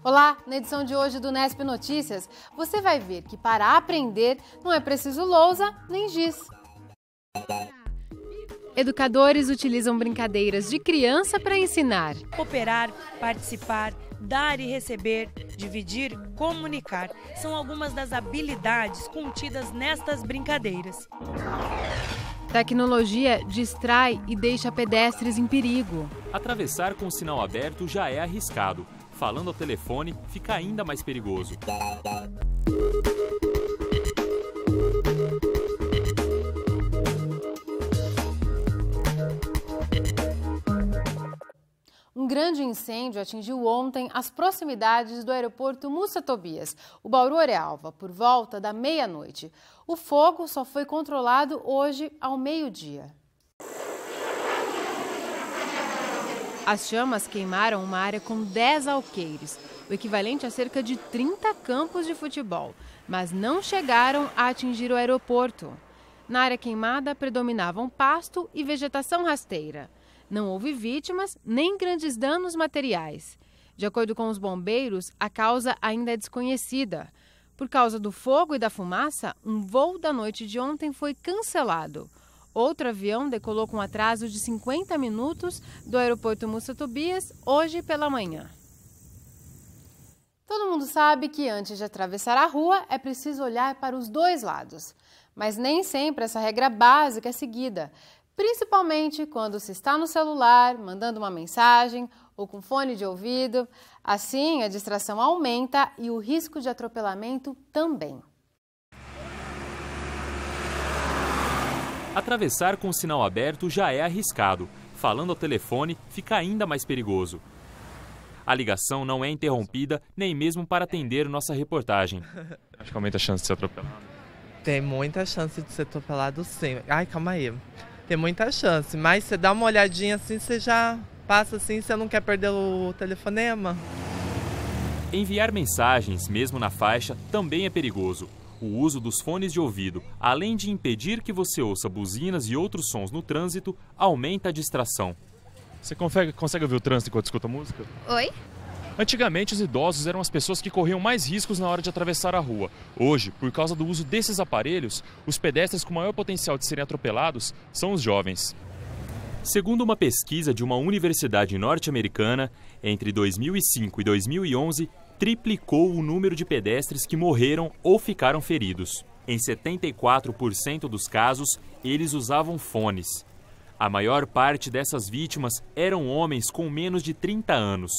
Olá, na edição de hoje do Nesp Notícias, você vai ver que para aprender não é preciso lousa nem giz. Educadores utilizam brincadeiras de criança para ensinar. Cooperar, participar, dar e receber, dividir, comunicar são algumas das habilidades contidas nestas brincadeiras. Tecnologia distrai e deixa pedestres em perigo. Atravessar com o sinal aberto já é arriscado. Falando ao telefone, fica ainda mais perigoso. Um grande incêndio atingiu ontem as proximidades do aeroporto Mussa Tobias, o Bauru-Arealva, por volta da meia-noite. O fogo só foi controlado hoje ao meio-dia. As chamas queimaram uma área com 10 alqueires, o equivalente a cerca de 30 campos de futebol, mas não chegaram a atingir o aeroporto. Na área queimada predominavam pasto e vegetação rasteira. Não houve vítimas nem grandes danos materiais. De acordo com os bombeiros, a causa ainda é desconhecida. Por causa do fogo e da fumaça, um voo da noite de ontem foi cancelado. Outro avião decolou com atraso de 50 minutos do aeroporto Mussa Tobias hoje pela manhã. Todo mundo sabe que antes de atravessar a rua é preciso olhar para os dois lados. Mas nem sempre essa regra básica é seguida, principalmente quando se está no celular, mandando uma mensagem ou com fone de ouvido. Assim, a distração aumenta e o risco de atropelamento também. Atravessar com o sinal aberto já é arriscado. Falando ao telefone, fica ainda mais perigoso. A ligação não é interrompida nem mesmo para atender nossa reportagem. Acho que aumenta a chance de ser atropelado. Tem muita chance de ser atropelado, sim. Ai, calma aí. Tem muita chance, mas você dá uma olhadinha assim, você já passa assim, você não quer perder o telefonema. Enviar mensagens, mesmo na faixa, também é perigoso. O uso dos fones de ouvido, além de impedir que você ouça buzinas e outros sons no trânsito, aumenta a distração. Você consegue ouvir o trânsito enquanto escuta música? Oi? Antigamente, os idosos eram as pessoas que corriam mais riscos na hora de atravessar a rua. Hoje, por causa do uso desses aparelhos, os pedestres com maior potencial de serem atropelados são os jovens. Segundo uma pesquisa de uma universidade norte-americana, entre 2005 e 2011, triplicou o número de pedestres que morreram ou ficaram feridos. Em 74% dos casos, eles usavam fones. A maior parte dessas vítimas eram homens com menos de 30 anos.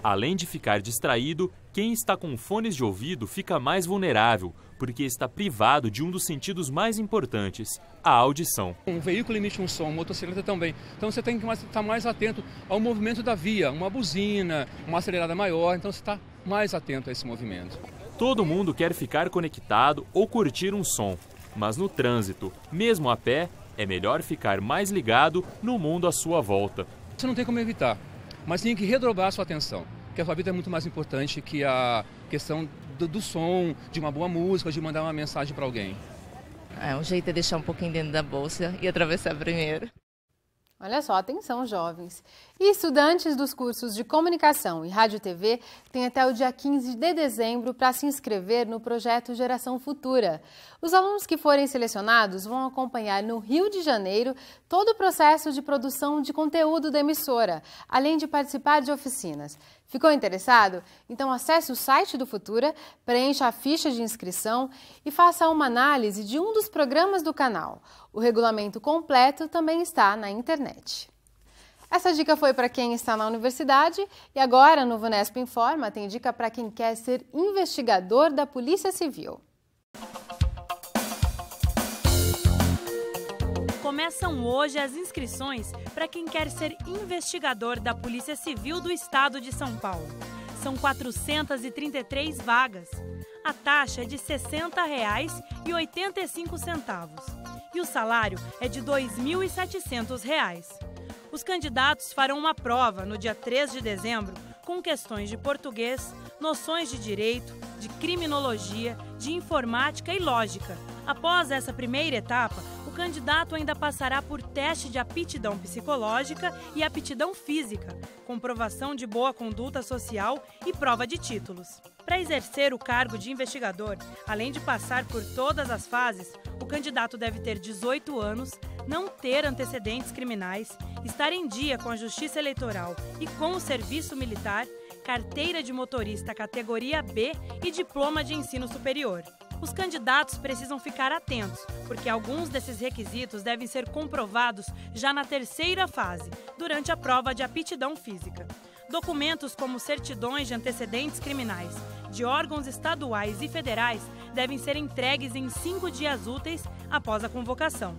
Além de ficar distraído, quem está com fones de ouvido fica mais vulnerável, porque está privado de um dos sentidos mais importantes, a audição. Um veículo emite um som, motocicleta também. Então você tem que estar mais atento ao movimento da via, uma buzina, uma acelerada maior, então você está mais atento a esse movimento. Todo mundo quer ficar conectado ou curtir um som, mas no trânsito, mesmo a pé, é melhor ficar mais ligado no mundo à sua volta. Você não tem como evitar, mas tem que redobrar a sua atenção, porque a sua vida é muito mais importante que a questão do som, de uma boa música, de mandar uma mensagem para alguém. Um jeito é deixar um pouquinho dentro da bolsa e atravessar primeiro. Olha só, atenção jovens. E estudantes dos cursos de Comunicação e Rádio e TV têm até o dia 15 de dezembro para se inscrever no projeto Geração Futura. Os alunos que forem selecionados vão acompanhar no Rio de Janeiro todo o processo de produção de conteúdo da emissora, além de participar de oficinas. Ficou interessado? Então acesse o site do Futura, preencha a ficha de inscrição e faça uma análise de um dos programas do canal. O regulamento completo também está na internet. Essa dica foi para quem está na universidade e agora no Vunesp Informa tem dica para quem quer ser investigador da Polícia Civil. Começam hoje as inscrições para quem quer ser investigador da Polícia Civil do Estado de São Paulo. São 433 vagas. A taxa é de R$ 60,85 e o salário é de R$ 2.700. Os candidatos farão uma prova no dia 3 de dezembro com questões de português, noções de direito, de criminologia, de informática e lógica. Após essa primeira etapa, o candidato ainda passará por teste de aptidão psicológica e aptidão física, comprovação de boa conduta social e prova de títulos. Para exercer o cargo de investigador, além de passar por todas as fases, o candidato deve ter 18 anos, não ter antecedentes criminais, estar em dia com a Justiça Eleitoral e com o serviço militar, carteira de motorista categoria B e diploma de ensino superior. Os candidatos precisam ficar atentos, porque alguns desses requisitos devem ser comprovados já na terceira fase, durante a prova de aptidão física. Documentos como certidões de antecedentes criminais de órgãos estaduais e federais devem ser entregues em 5 dias úteis após a convocação.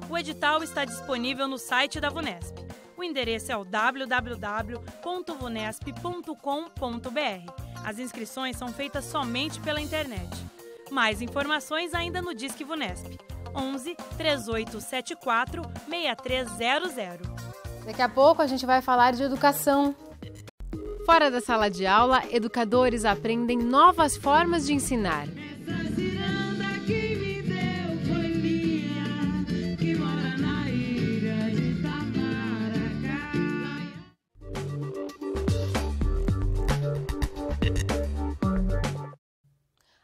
O edital está disponível no site da VUNESP. O endereço é o www.vunesp.com.br. As inscrições são feitas somente pela internet. Mais informações ainda no Disque VUNESP, 11 3874 6300. Daqui a pouco a gente vai falar de educação. Fora da sala de aula, educadores aprendem novas formas de ensinar.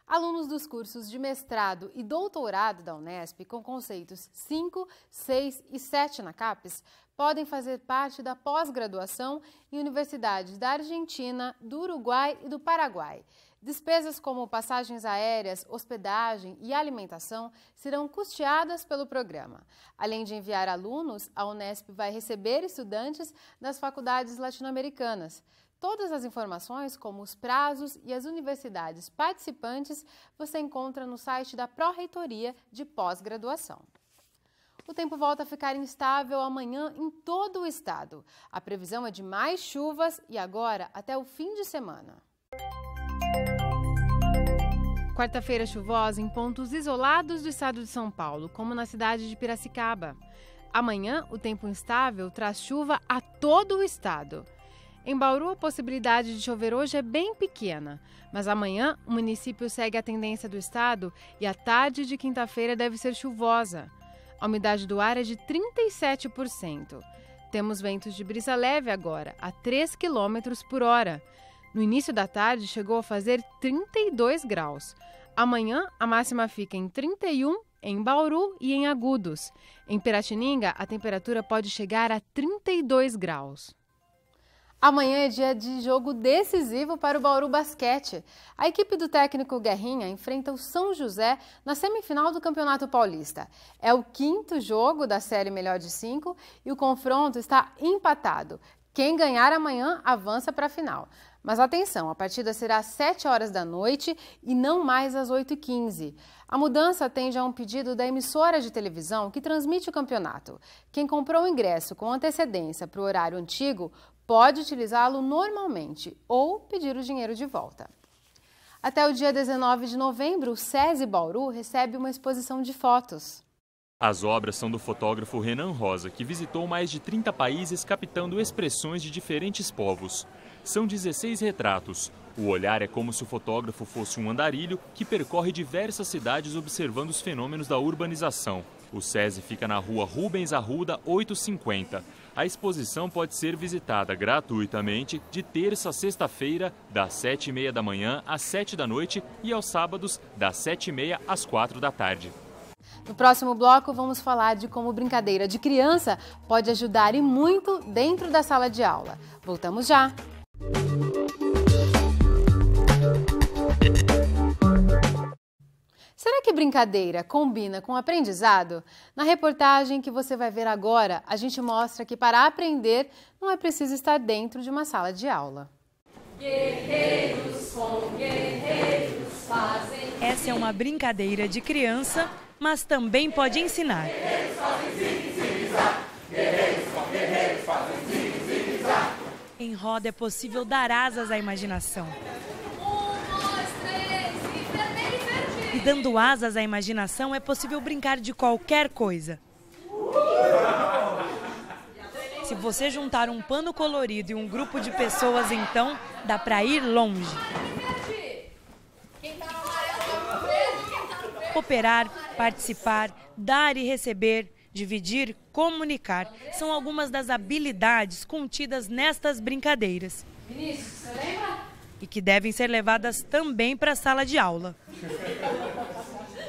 Alunos dos cursos de mestrado e doutorado da Unesp, com conceitos 5, 6 e 7 na CAPES, podem fazer parte da pós-graduação em universidades da Argentina, do Uruguai e do Paraguai. Despesas como passagens aéreas, hospedagem e alimentação serão custeadas pelo programa. Além de enviar alunos, a Unesp vai receber estudantes das faculdades latino-americanas. Todas as informações, como os prazos e as universidades participantes, você encontra no site da Pró-Reitoria de Pós-Graduação. O tempo volta a ficar instável amanhã em todo o estado. A previsão é de mais chuvas e agora até o fim de semana. Quarta-feira chuvosa em pontos isolados do estado de São Paulo, como na cidade de Piracicaba. Amanhã, o tempo instável traz chuva a todo o estado. Em Bauru, a possibilidade de chover hoje é bem pequena, mas amanhã o município segue a tendência do estado e a tarde de quinta-feira deve ser chuvosa. A umidade do ar é de 37%. Temos ventos de brisa leve agora, a 3 km por hora. No início da tarde chegou a fazer 32 graus. Amanhã a máxima fica em 31 em Bauru e em Agudos. Em Piratininga, a temperatura pode chegar a 32 graus. Amanhã é dia de jogo decisivo para o Bauru Basquete. A equipe do técnico Guerrinha enfrenta o São José na semifinal do Campeonato Paulista. É o 5º jogo da série Melhor de 5 e o confronto está empatado. Quem ganhar amanhã avança para a final. Mas atenção, a partida será às 7 horas da noite e não mais às 8h15. A mudança atende a um pedido da emissora de televisão que transmite o campeonato. Quem comprou o ingresso com antecedência para o horário antigo pode utilizá-lo normalmente ou pedir o dinheiro de volta. Até o dia 19 de novembro, o SESI Bauru recebe uma exposição de fotos. As obras são do fotógrafo Renan Rosa, que visitou mais de 30 países captando expressões de diferentes povos. São 16 retratos. O olhar é como se o fotógrafo fosse um andarilho que percorre diversas cidades observando os fenômenos da urbanização. O SESI fica na rua Rubens Arruda 850. A exposição pode ser visitada gratuitamente de terça a sexta-feira, das 7h30 da manhã às 7 da noite e aos sábados, das 7h30 às 4 da tarde. No próximo bloco, vamos falar de como brincadeira de criança pode ajudar e muito dentro da sala de aula. Voltamos já! Será que brincadeira combina com aprendizado? Na reportagem que você vai ver agora, a gente mostra que para aprender não é preciso estar dentro de uma sala de aula. Guerreiros com guerreiros fazem. Essa é uma brincadeira de criança, mas também pode ensinar. Guerreiros fazem zigue-zigue-zá. Guerreiros com guerreiros fazem zigue-zigue-zá. Em roda é possível dar asas à imaginação. E dando asas à imaginação é possível brincar de qualquer coisa. Se você juntar um pano colorido e um grupo de pessoas, então dá para ir longe. Cooperar, Participar, dar e receber, dividir, comunicar, são algumas das habilidades contidas nestas brincadeiras. Vinícius, você lembra? E que devem ser levadas também para a sala de aula.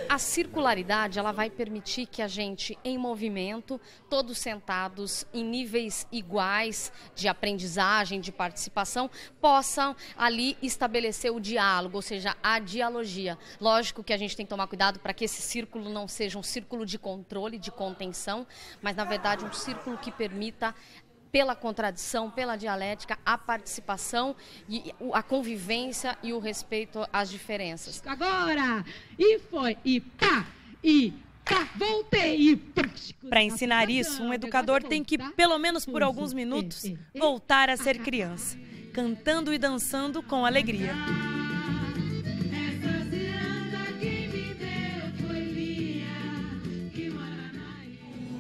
A circularidade, ela vai permitir que a gente, em movimento, todos sentados em níveis iguais de aprendizagem, de participação, possam ali estabelecer o diálogo, ou seja, a dialogia. Lógico que a gente tem que tomar cuidado para que esse círculo não seja um círculo de controle, de contenção, mas, na verdade, um círculo que permita, pela contradição, pela dialética, a participação, e a convivência e o respeito às diferenças. Agora, e foi, e pá, voltei, e pá. Para ensinar isso, um educador tem que, pelo menos por alguns minutos, voltar a ser criança, cantando e dançando com alegria.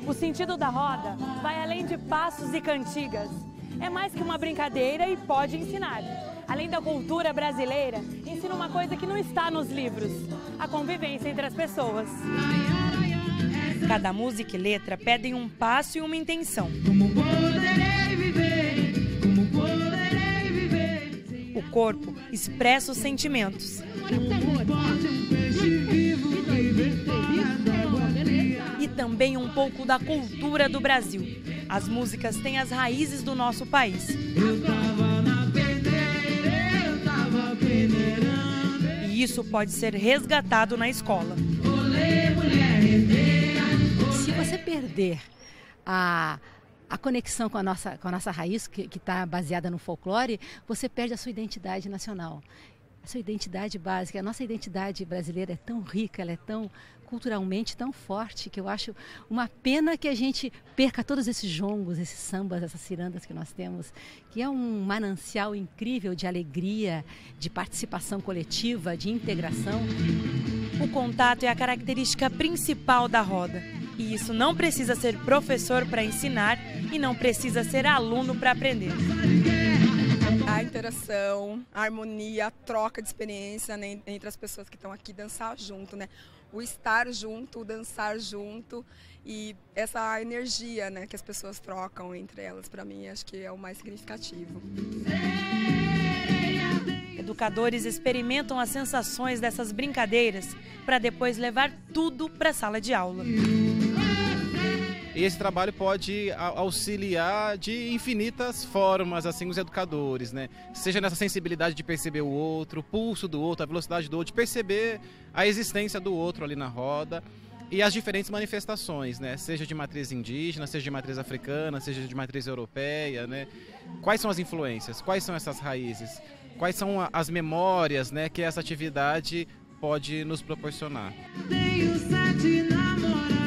O sentido da roda vai além de passos e cantigas. É mais que uma brincadeira e pode ensinar. Além da cultura brasileira, ensina uma coisa que não está nos livros: a convivência entre as pessoas. Cada música e letra pedem um passo e uma intenção. Como poderei viver? Como poderei viver? O corpo expressa os sentimentos. E também um pouco da cultura do Brasil. As músicas têm as raízes do nosso país. E isso pode ser resgatado na escola. Se você perder a conexão com a nossa raiz, que está baseada no folclore, você perde a sua identidade nacional. A sua identidade básica, a nossa identidade brasileira é tão rica, ela é tão culturalmente tão forte, que eu acho uma pena que a gente perca todos esses jongos, esses sambas, essas cirandas que nós temos, que é um manancial incrível de alegria, de participação coletiva, de integração. O contato é a característica principal da roda. E isso não precisa ser professor para ensinar e não precisa ser aluno para aprender. A interação, a harmonia, a troca de experiência, né, entre as pessoas que estão aqui, dançar junto, né? O estar junto, o dançar junto e essa energia, né, que as pessoas trocam entre elas, para mim, acho que é o mais significativo. Educadores experimentam as sensações dessas brincadeiras para depois levar tudo para a sala de aula. E esse trabalho pode auxiliar de infinitas formas, assim, os educadores, né? Seja nessa sensibilidade de perceber o outro, o pulso do outro, a velocidade do outro, de perceber a existência do outro ali na roda e as diferentes manifestações, né? Seja de matriz indígena, seja de matriz africana, seja de matriz europeia, né? Quais são as influências? Quais são essas raízes? Quais são as memórias, né, que essa atividade pode nos proporcionar? Tenho 7 namorados.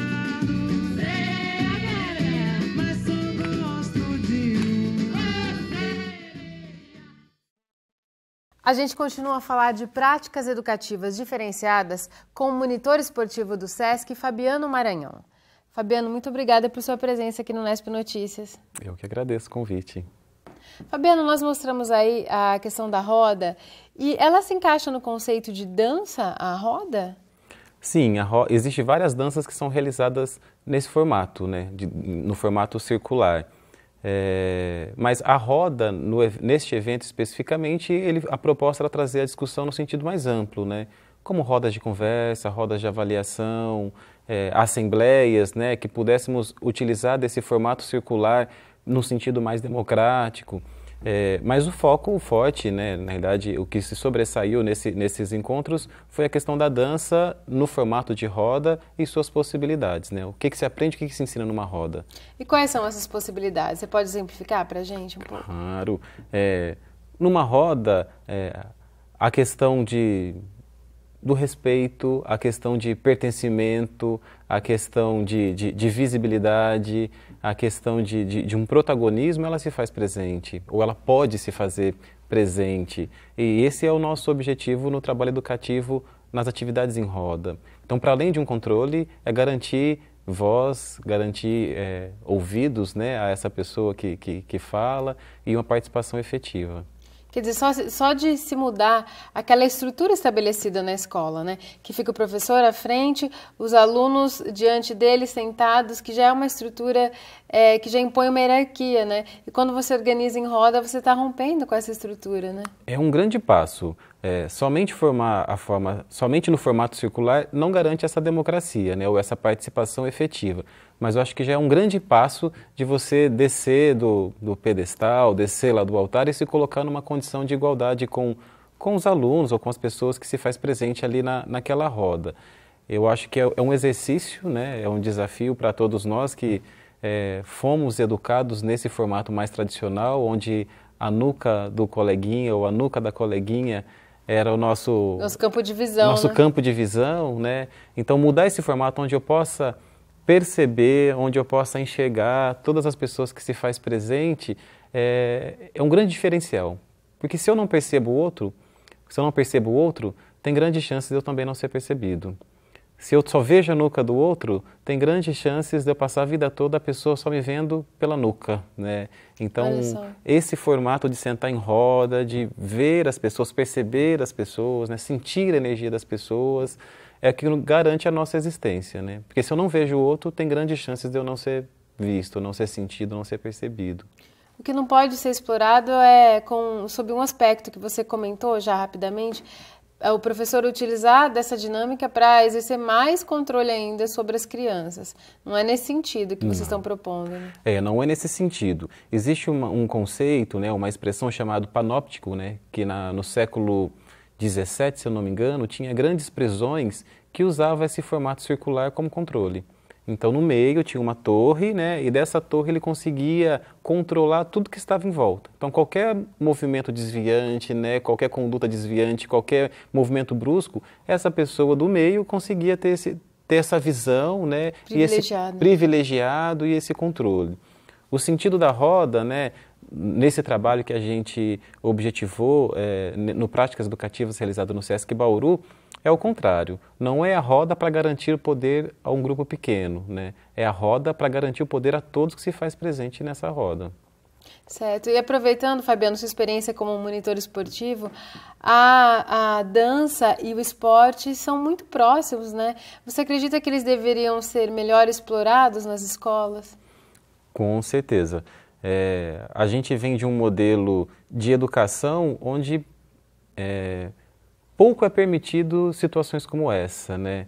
A gente continua a falar de práticas educativas diferenciadas com o monitor esportivo do SESC, Fabiano Maranhão. Fabiano, muito obrigada por sua presença aqui no Nesp Notícias. Eu que agradeço o convite. Fabiano, nós mostramos aí a questão da roda e ela se encaixa no conceito de dança, a roda? Sim, existem várias danças que são realizadas nesse formato, né, no formato circular. Mas a roda, neste evento especificamente, a proposta era trazer a discussão no sentido mais amplo, né? Como rodas de conversa, rodas de avaliação, assembleias, né? Que pudéssemos utilizar desse formato circular no sentido mais democrático. Mas o foco forte, né? Na realidade, o que se sobressaiu nesses encontros foi a questão da dança no formato de roda e suas possibilidades, né? O que se aprende, o que se ensina numa roda. E quais são essas possibilidades? Você pode exemplificar para a gente um pouco? Claro. Numa roda, a questão do respeito, a questão de pertencimento, a questão de visibilidade, a questão de um protagonismo, ela se faz presente, ou ela pode se fazer presente. E esse é o nosso objetivo no trabalho educativo nas atividades em roda. Então, para além de um controle, é garantir voz, garantir ouvidos, né, a essa pessoa que fala e uma participação efetiva. Quer dizer, só de se mudar aquela estrutura estabelecida na escola, né? Que fica o professor à frente, os alunos diante dele sentados, que já é uma estrutura que já impõe uma hierarquia, né? E quando você organiza em roda, você está rompendo com essa estrutura, né? É um grande passo. Somente no formato circular não garante essa democracia, né? Ou essa participação efetiva. Mas eu acho que já é um grande passo de você descer do pedestal, descer lá do altar e se colocar numa condição de igualdade com os alunos ou com as pessoas que se faz presente ali naquela roda. Eu acho que é um exercício, né? É um desafio para todos nós que fomos educados nesse formato mais tradicional, onde a nuca do coleguinha ou a nuca da coleguinha era o nosso campo de visão. Nosso campo de visão, né? Então mudar esse formato onde eu possa perceber, onde eu possa enxergar todas as pessoas que se faz presente, é um grande diferencial. Porque se eu não percebo o outro, tem grandes chances de eu também não ser percebido. Se eu só vejo a nuca do outro, tem grandes chances de eu passar a vida toda a pessoa só me vendo pela nuca, né? Então, esse formato de sentar em roda, de ver as pessoas, perceber as pessoas, né? Sentir a energia das pessoas, é aquilo que garante a nossa existência, né? Porque se eu não vejo o outro, tem grandes chances de eu não ser visto, não ser sentido, não ser percebido. O que não pode ser explorado sob um aspecto que você comentou já rapidamente, o professor utilizar dessa dinâmica para exercer mais controle ainda sobre as crianças. Não é nesse sentido que vocês estão propondo, né? Não é nesse sentido. Existe um conceito, né, uma expressão chamada panóptico, né, que no século XVII, se eu não me engano, tinha grandes prisões que usavam esse formato circular como controle. Então, no meio tinha uma torre, né, e dessa torre ele conseguia controlar tudo que estava em volta. Então, qualquer movimento desviante, né, qualquer conduta desviante, qualquer movimento brusco, essa pessoa do meio conseguia ter essa visão, né, privilegiado e esse controle. O sentido da roda, né, nesse trabalho que a gente objetivou no Práticas Educativas realizado no Sesc Bauru, é o contrário. Não é a roda para garantir o poder a um grupo pequeno, né? É a roda para garantir o poder a todos que se faz presente nessa roda. Certo. E aproveitando, Fabiano, sua experiência como monitor esportivo, a dança e o esporte são muito próximos, né? Você acredita que eles deveriam ser melhor explorados nas escolas? Com certeza. A gente vem de um modelo de educação onde pouco é permitido situações como essa, né?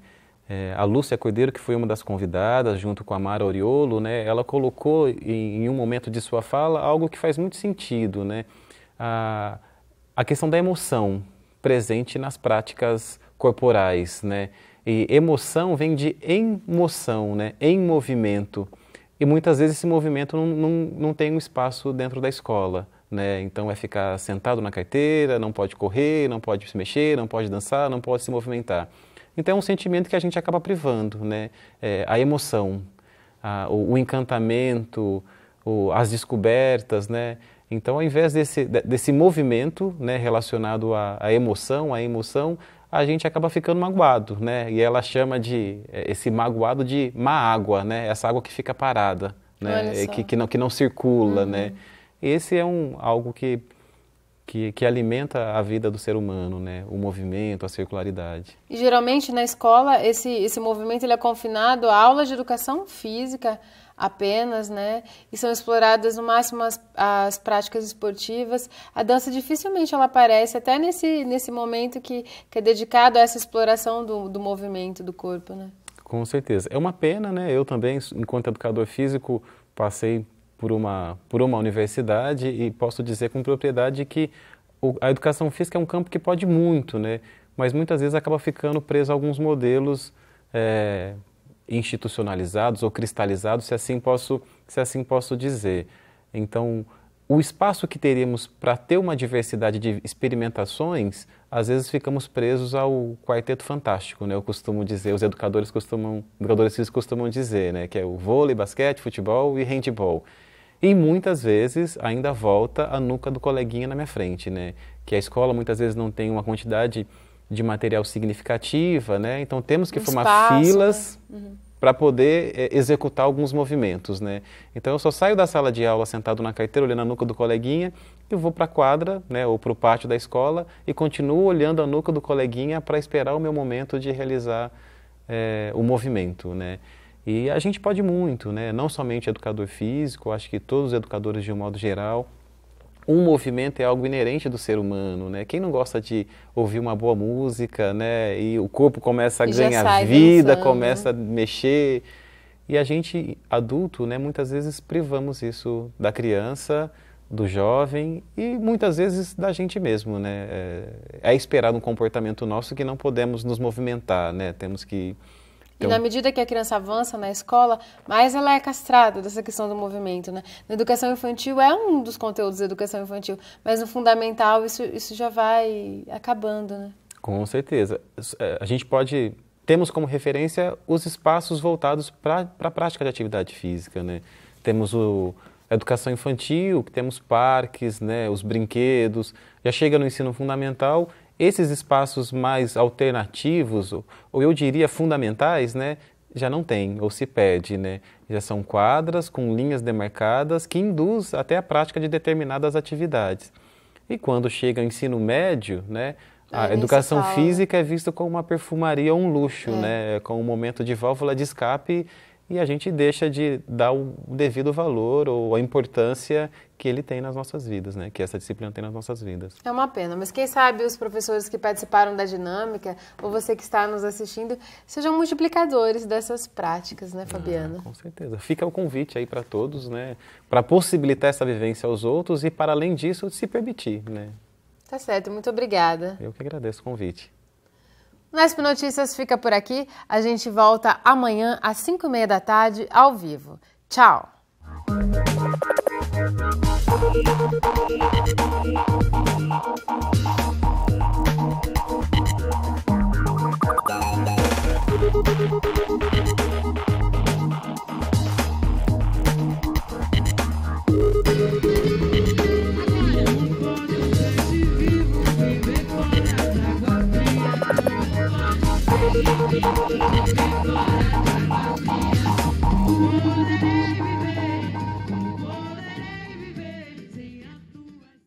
A Lúcia Cordeiro, que foi uma das convidadas, junto com a Mara Oriolo, né, ela colocou em um momento de sua fala algo que faz muito sentido, né? A questão da emoção presente nas práticas corporais, né? E emoção vem de emoção, né? Em movimento. E muitas vezes esse movimento não tem um espaço dentro da escola, né? Então é ficar sentado na carteira, não pode correr, não pode se mexer, não pode dançar, não pode se movimentar. Então é um sentimento que a gente acaba privando, né? A emoção, o encantamento, as descobertas, né? Então ao invés desse movimento, né, relacionado à emoção, a gente acaba ficando magoado, né? E ela chama esse magoado de má água, né? Essa água que fica parada, né? Que não circula, né? Esse é algo que alimenta a vida do ser humano, né? O movimento, a circularidade. E geralmente na escola esse movimento ele é confinado a aulas de educação física apenas, né? E são exploradas no máximo as práticas esportivas. A dança dificilmente ela aparece, até nesse momento que é dedicado a essa exploração do movimento do corpo, né? Com certeza. É uma pena, né? Eu também, enquanto educador físico, passei por uma universidade e posso dizer com propriedade que a educação física é um campo que pode muito, né? Mas muitas vezes acaba ficando preso a alguns modelos institucionalizados ou cristalizados, se assim posso dizer. Então, o espaço que teríamos para ter uma diversidade de experimentações, às vezes ficamos presos ao quarteto fantástico, né? Eu costumo dizer, os educadores físicos costumam dizer, né? Que é o vôlei, basquete, futebol e handebol. E muitas vezes ainda volta a nuca do coleguinha na minha frente, né? Que a escola muitas vezes não tem uma quantidade de material significativa, né? Então temos que formar filas, para poder executar alguns movimentos, né? Então eu só saio da sala de aula sentado na carteira, olhando a nuca do coleguinha, e vou para a quadra, né, ou para o pátio da escola e continuo olhando a nuca do coleguinha para esperar o meu momento de realizar o movimento, né? E a gente pode muito, né? Não somente educador físico, acho que todos os educadores de um modo geral. Um movimento é algo inerente do ser humano, né? Quem não gosta de ouvir uma boa música, né? E o corpo começa a ganhar vida, dançando, começa a mexer. E a gente, adulto, né? Muitas vezes privamos isso da criança, do jovem e muitas vezes da gente mesmo, né? É esperado um comportamento nosso que não podemos nos movimentar, né? Temos que... E na medida que a criança avança na escola, mais ela é castrada dessa questão do movimento, né? Na educação infantil é um dos conteúdos da educação infantil, mas no fundamental isso já vai acabando, né? Com certeza. A gente temos como referência os espaços voltados para a prática de atividade física, né? Temos a educação infantil, que temos parques, né? Os brinquedos, já chega no ensino fundamental. Esses espaços mais alternativos, ou eu diria fundamentais, né, já não tem, ou se perde, né? Já são quadras com linhas demarcadas que induz até a prática de determinadas atividades. E quando chega ao ensino médio, né, a educação física é vista como uma perfumaria ou um luxo, né, com um momento de válvula de escape e a gente deixa de dar o devido valor ou a importância que ele tem nas nossas vidas, né? Que essa disciplina tem nas nossas vidas. É uma pena, mas quem sabe os professores que participaram da dinâmica, ou você que está nos assistindo, sejam multiplicadores dessas práticas, né, Fabiana? Com certeza. Fica o convite aí para todos, né? Para possibilitar essa vivência aos outros e, para além disso, se permitir, né? Tá certo, muito obrigada. Eu que agradeço o convite. O Nesp Notícias fica por aqui. A gente volta amanhã às 5h30 da tarde, ao vivo. Tchau! Agora